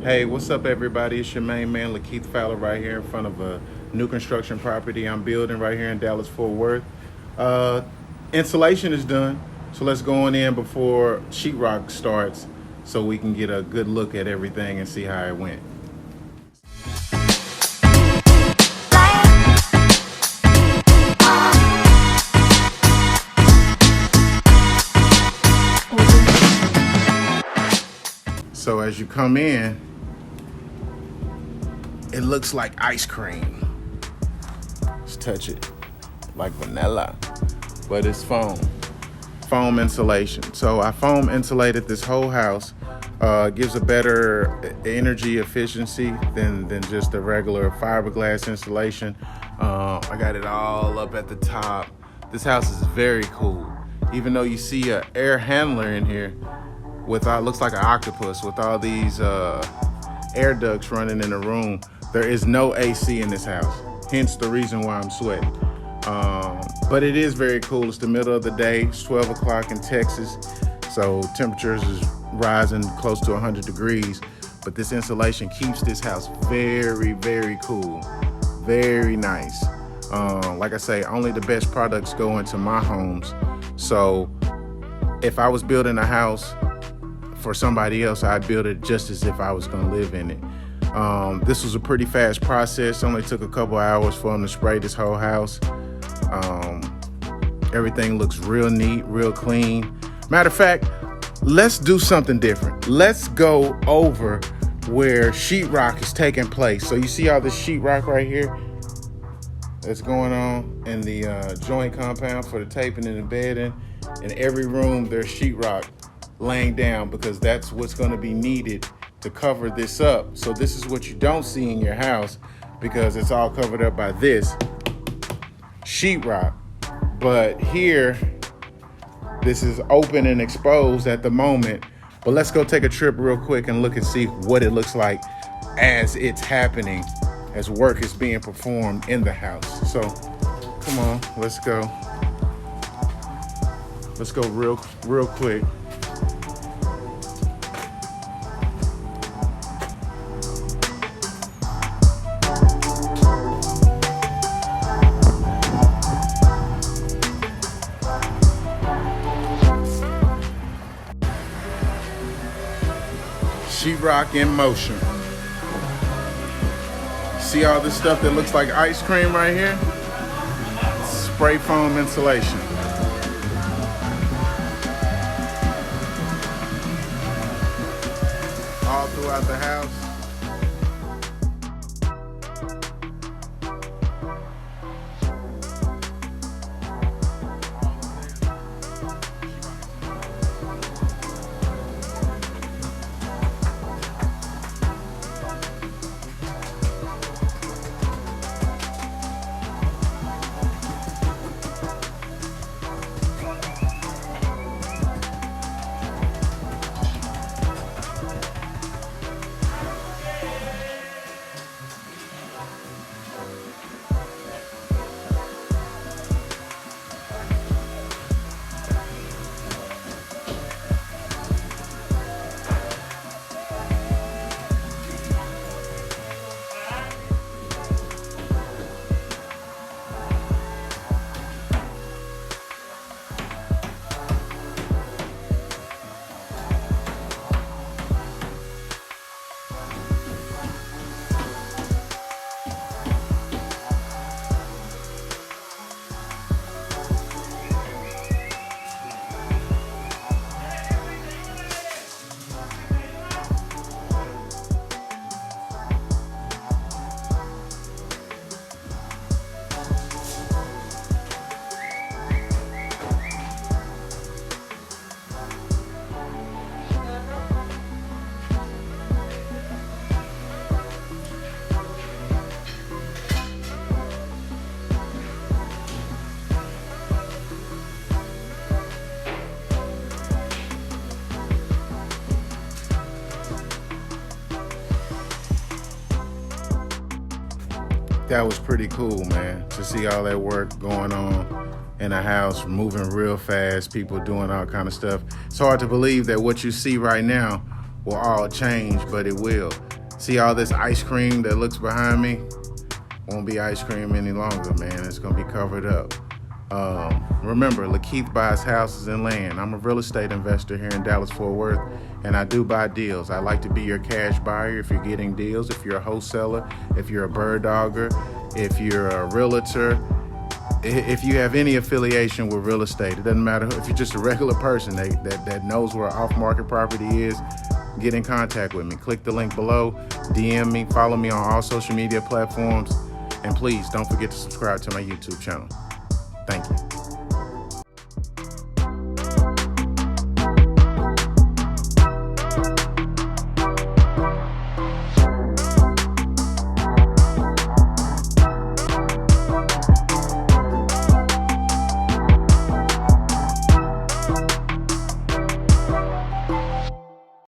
Hey, what's up, everybody? It's your main man, Lakeith Fowler, right here in front of a new construction property I'm building right here in Dallas, Fort Worth. Insulation is done, so let's go on in before sheetrock starts so we can get a good look at everything and see how it went. So as you come in, it looks like ice cream. Let's touch it like vanilla, but it's foam insulation. So I foam insulated this whole house. Gives a better energy efficiency than just a regular fiberglass insulation. I got it all up at the top. This house is very cool. Even though you see an air handler in here with looks like an octopus with all these air ducts running in the room, there is no AC in this house. Hence the reason why I'm sweating. But it is very cool. It's the middle of the day. It's 12 o'clock in Texas. So temperatures is rising close to 100 degrees. But this insulation keeps this house very, very cool. Very nice. Like I say, only the best products go into my homes. So if I was building a house for somebody else, I'd build it just as if I was gonna live in it. This was a pretty fast process. Only took a couple hours for them to spray this whole house. Everything looks real neat, real clean. Matter of fact, let's do something different. Let's go over where sheetrock is taking place. So you see all this sheetrock right here that's going on in the joint compound for the taping and the bedding. In every room, there's sheetrock laying down because that's what's going to be needed to cover this up. So this is what you don't see in your house because it's all covered up by this sheetrock. But here, this is open and exposed at the moment. But let's go take a trip real quick and look and see what it looks like as it's happening, as work is being performed in the house. So come on, let's go. Let's go real quick. Sheetrock in motion. See all this stuff that looks like ice cream right here? Spray foam insulation. All throughout the house. That was pretty cool, man, to see all that work going on in a house, moving real fast, people doing all kind of stuff. It's hard to believe that what you see right now will all change, but it will. See all this ice cream that looks behind me? Won't be ice cream any longer, man. It's gonna be covered up. Remember, Lakeith buys houses and land. I'm a real estate investor here in Dallas-Fort Worth, and I do buy deals. I like to be your cash buyer if you're getting deals, if you're a wholesaler, if you're a bird dogger, if you're a realtor, if you have any affiliation with real estate. It doesn't matter if you're just a regular person that knows where off-market property is. Get in contact with me. Click the link below, DM me, follow me on all social media platforms, and please don't forget to subscribe to my YouTube channel. Thank you.